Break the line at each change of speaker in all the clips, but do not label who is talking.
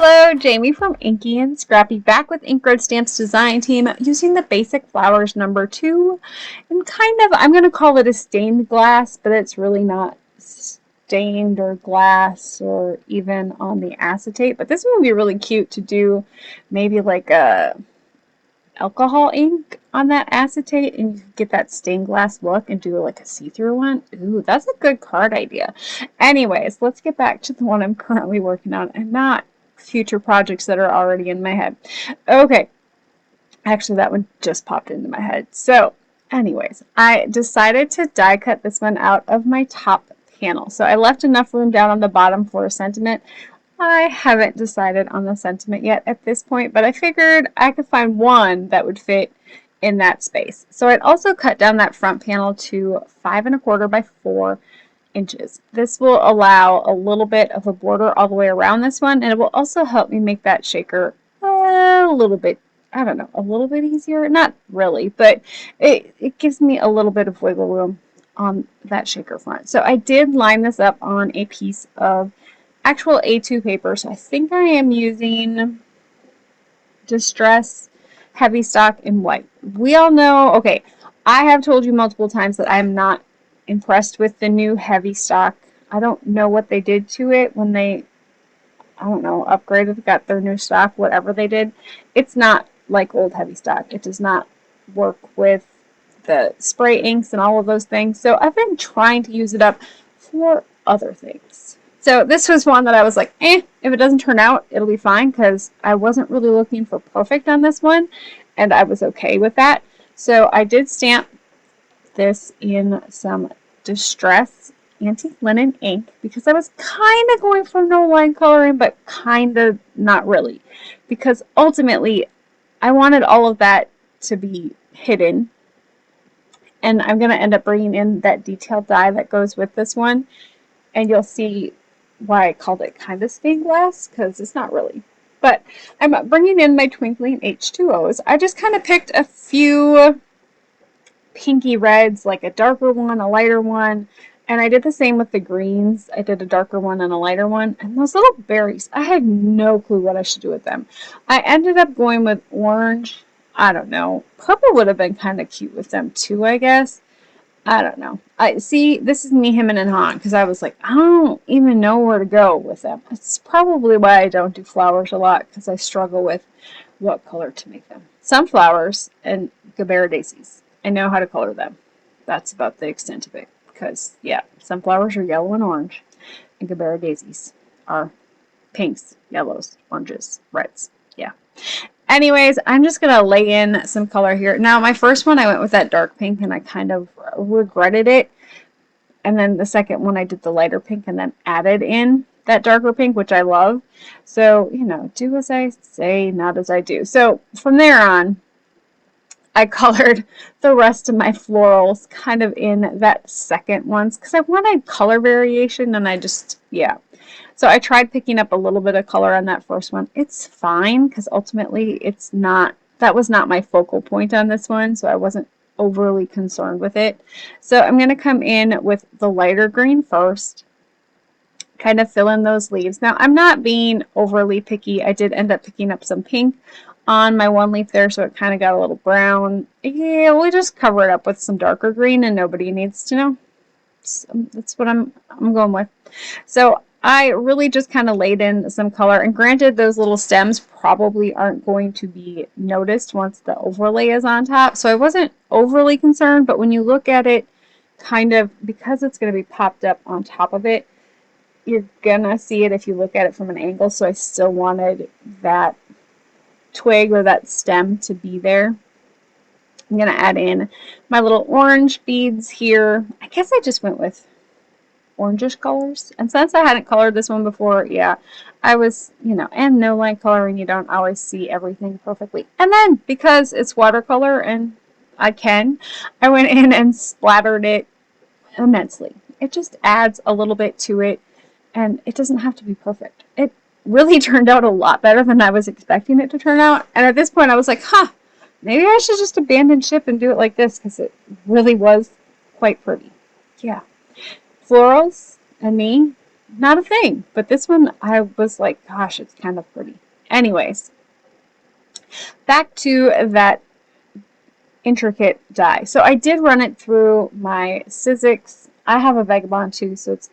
Hello, Jamie from Inky&Scrappy back with Ink Road Stamps design team using the basic flowers number 2 and I'm going to call it a stained glass, but it's really not stained or glass or even on the acetate. But this one would be really cute to do maybe like a alcohol ink on that acetate and you can get that stained glass look and do like a see-through one. Ooh, that's a good card idea. Anyways, let's get back to the one I'm currently working on and not future projects that are already in my head. Okay, actually that one just popped into my head. So anyways, I decided to die cut this one out of my top panel. So I left enough room down on the bottom for a sentiment. I haven't decided on the sentiment yet at this point, but I figured I could find one that would fit in that space. So I'd also cut down that front panel to 5 1/4 by 4 inches. This will allow a little bit of a border all the way around this one, and it will also help me make that shaker a little bit, I don't know, a little bit easier. Not really, but it gives me a little bit of wiggle room on that shaker front. So I did line this up on a piece of actual A2 paper. So I think I am using Distress Heavystock in white. We all know, okay, I have told you multiple times that I'm not impressed with the new Heavystock. I don't know what they did to it when they, I don't know, upgraded, got their new stock, whatever they did. It's not like old Heavystock. It does not work with the spray inks and all of those things. So I've been trying to use it up for other things. So this was one that I was like, if it doesn't turn out, it'll be fine, because I wasn't really looking for perfect on this one, and I was okay with that. So I did stamp this in some Distress Antique Linen ink because I was kind of going for no line coloring, but kind of not really, because ultimately I wanted all of that to be hidden, and I'm going to end up bringing in that detailed dye that goes with this one, and you'll see why I called it kind of stained glass, because it's not really. But I'm bringing in my Twinkling H2Os. I just kind of picked a few pinky reds, like a darker one, a lighter one, and I did the same with the greens. I did a darker one and a lighter one, and those little berries, I had no clue what I should do with them. I ended up going with orange. I don't know. Purple would have been kind of cute with them too, I guess. I don't know. I see, this is me, him, and Han, because I was like, I don't even know where to go with them. It's probably why I don't do flowers a lot, because I struggle with what color to make them. Sunflowers and Gabbera daisies, I know how to color them. That's about the extent of it, because, yeah, sunflowers are yellow and orange, and Gabbera daisies are pinks, yellows, oranges, reds. Yeah. Anyways, I'm just going to lay in some color here. Now, my first one, I went with that dark pink, and I kind of regretted it. And then the second one, I did the lighter pink and then added in that darker pink, which I love. So, you know, do as I say, not as I do. So, from there on, I colored the rest of my florals kind of in that second ones, because I wanted color variation, and I just, yeah. So I tried picking up a little bit of color on that first one. It's fine, because ultimately it's not, that was not my focal point on this one, so I wasn't overly concerned with it. So I'm going to come in with the lighter green first, kind of fill in those leaves. Now, I'm not being overly picky. I did end up picking up some pink on my one leaf there, so it kind of got a little brown. Yeah, we'll just cover it up with some darker green, and nobody needs to know. So that's what I'm going with. So I really just kind of laid in some color, and granted, those little stems probably aren't going to be noticed once the overlay is on top, so I wasn't overly concerned. But when you look at it, kind of, because it's going to be popped up on top of it, you're gonna see it if you look at it from an angle. So I still wanted that twig or that stem to be there. I'm gonna add in my little orange beads here. I guess I just went with orangish colors, and since I hadn't colored this one before, yeah, I was, you know, and no line coloring, you don't always see everything perfectly. And then because it's watercolor and I went in and splattered it immensely. It just adds a little bit to it, and it doesn't have to be perfect. It really turned out a lot better than I was expecting it to turn out, and at this point I was like, maybe I should just abandon ship and do it like this, because it really was quite pretty. Yeah. Florals and me, not a thing. But this one, I was like, gosh, it's kind of pretty. Anyways, back to that intricate die. So I did run it through my Sizzix. I have a Vagabond too, so it's,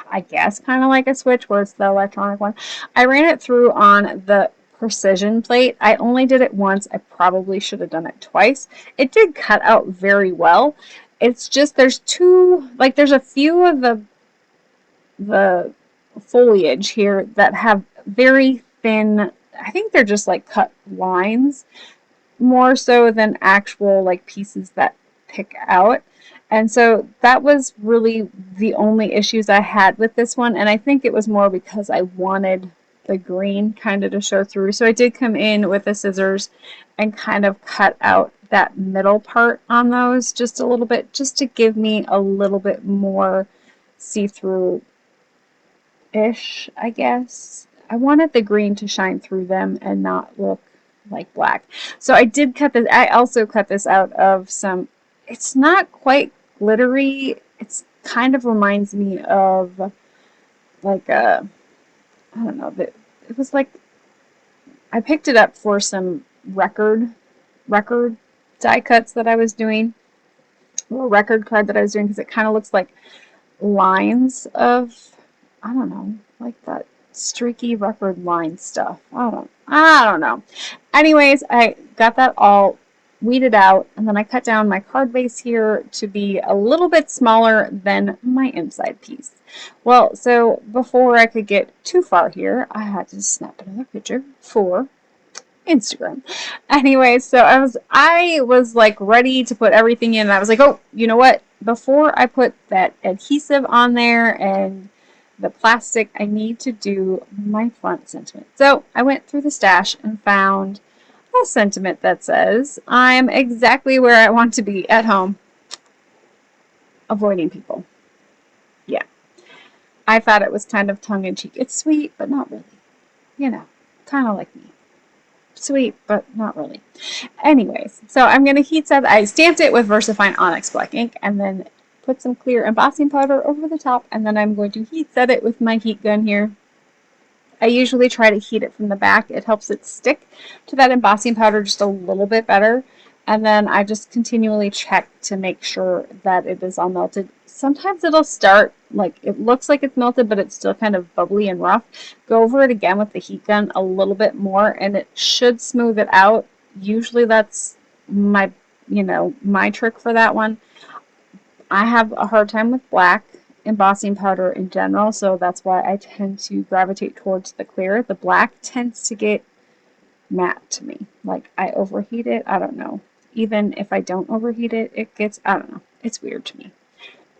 I guess, kind of like a switch where it's the electronic one. I ran it through on the precision plate. I only did it once. I probably should have done it twice. It did cut out very well. It's just there's there's a few of the foliage here that have very thin, I think they're just like cut lines more so than actual like pieces that pick out. And so that was really the only issues I had with this one. And I think it was more because I wanted the green kind of to show through. So I did come in with the scissors and kind of cut out that middle part on those just a little bit, just to give me a little bit more see-through-ish, I guess. I wanted the green to shine through them and not look like black. So I did cut this. I also cut this out of some, it's not quite glittery. It's kind of reminds me of like a, I don't know, that it was like, I picked it up for some record die cuts that I was doing, or record card that I was doing, because it kind of looks like lines of, I don't know, like that streaky record line stuff. I don't know. Anyways, I got that all weeded out, and then I cut down my card base here to be a little bit smaller than my inside piece. Well, so before I could get too far here, I had to snap another picture for Instagram. Anyways, so I was like ready to put everything in, and I was like, oh, you know what? Before I put that adhesive on there and the plastic, I need to do my front sentiment. So I went through the stash and found a sentiment that says, I'm exactly where I want to be at home, avoiding people. Yeah. I thought it was kind of tongue-in-cheek. It's sweet, but not really. You know, kind of like me. Sweet, but not really. Anyways, so I'm going to heat set. I stamped it with VersaFine Onyx black ink and then put some clear embossing powder over the top, and then I'm going to heat set it with my heat gun here. I usually try to heat it from the back. It helps it stick to that embossing powder just a little bit better. And then I just continually check to make sure that it is all melted. Sometimes it'll start, like, it looks like it's melted, but it's still kind of bubbly and rough. Go over it again with the heat gun a little bit more, and it should smooth it out. Usually that's my, my trick for that one. I have a hard time with black embossing powder in general, so that's why I tend to gravitate towards the clear. The black tends to get matte to me. Like, I overheat it. I don't know. Even if I don't overheat it, it gets, I don't know. It's weird to me.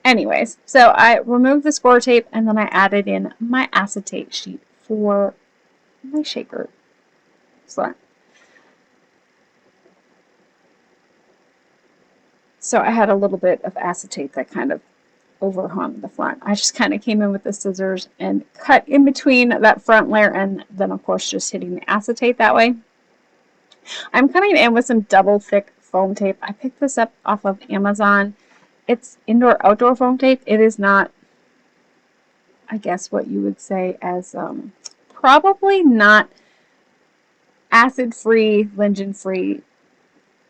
Anyways, so I removed the score tape, and then I added in my acetate sheet for my shaker front. So I had a little bit of acetate that kind of overhung the front. I just kind of came in with the scissors and cut in between that front layer, and then of course just hitting the acetate that way. I'm coming in with some double thick foam tape. I picked this up off of Amazon. It's indoor-outdoor foam tape. It is not, I guess, what you would say as probably not acid-free, lignin-free,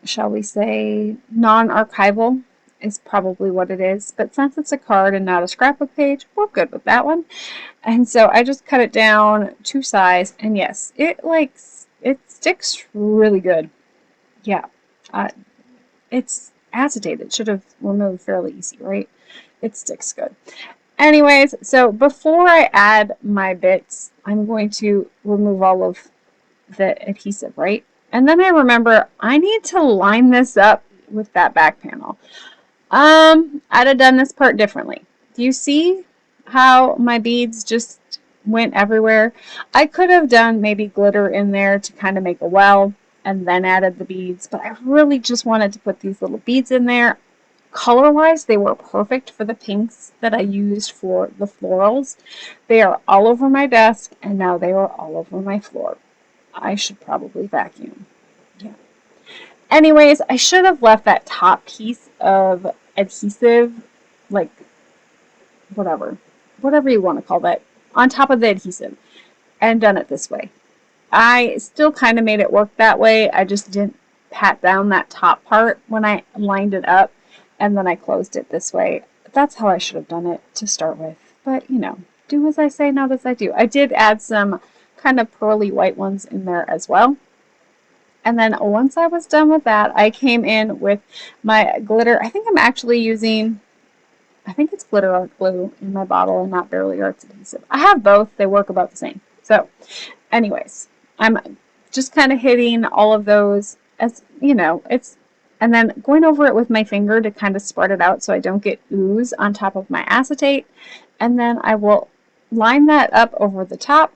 shall we say, non-archival is probably what it is. But since it's a card and not a scrapbook page, we're good with that one. And so I just cut it down to size, and yes, it sticks really good. Yeah, it's acetate. It should have removed fairly easy, right? It sticks good. Anyways, so before I add my bits, I'm going to remove all of the adhesive, right? And then I remember I need to line this up with that back panel. I'd have done this part differently. Do you see how my beads just went everywhere? I could have done maybe glitter in there to kind of make a well and then added the beads, but I really just wanted to put these little beads in there. Color-wise, they were perfect for the pinks that I used for the florals. They are all over my desk, and now they are all over my floor. I should probably vacuum. Yeah. Anyways, I should have left that top piece of adhesive, like, whatever, whatever you want to call that, on top of the adhesive, and done it this way. I still kind of made it work that way. I just didn't pat down that top part when I lined it up, and then I closed it this way. That's how I should have done it to start with. But, you know, do as I say, not as I do. I did add some kind of pearly white ones in there as well. And then once I was done with that, I came in with my glitter. I think I'm actually using, I think it's glitter art glue in my bottle and not Barely Arts adhesive. I have both. They work about the same. So anyways, I'm just kind of hitting all of those as, you know, and then going over it with my finger to kind of spread it out so I don't get ooze on top of my acetate. And then I will line that up over the top,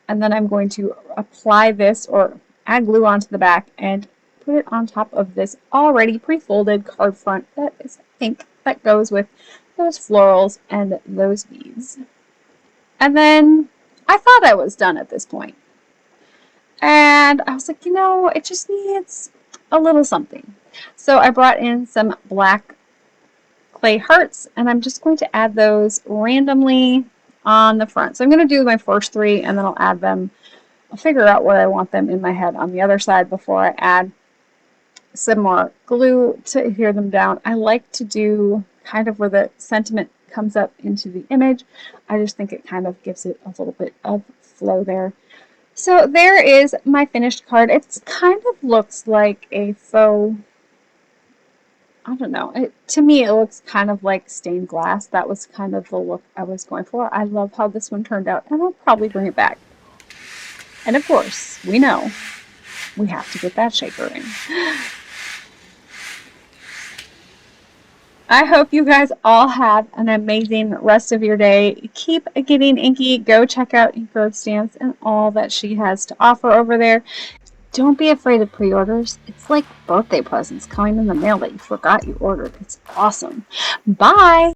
and then I'm going to apply this or add glue onto the back and put it on top of this already pre-folded card front that is pink that goes with those florals and those beads. And then I thought I was done at this point. And I was like, you know, it just needs a little something. So I brought in some black clay hearts, and I'm just going to add those randomly on the front. So I'm going to do my first 3, and then I'll add them. I'll figure out where I want them in my head on the other side before I add some more glue to adhere them down. I like to do kind of where the sentiment comes up into the image. I just think it kind of gives it a little bit of flow there. So there is my finished card. It kind of looks like a faux, I don't know. To me, it looks kind of like stained glass. That was kind of the look I was going for. I love how this one turned out, and I'll probably bring it back. And of course, we know we have to get that shaker in. I hope you guys all have an amazing rest of your day. Keep getting inky. Go check out Inky Stamps and all that she has to offer over there. Don't be afraid of pre-orders. It's like birthday presents coming in the mail that you forgot you ordered. It's awesome. Bye!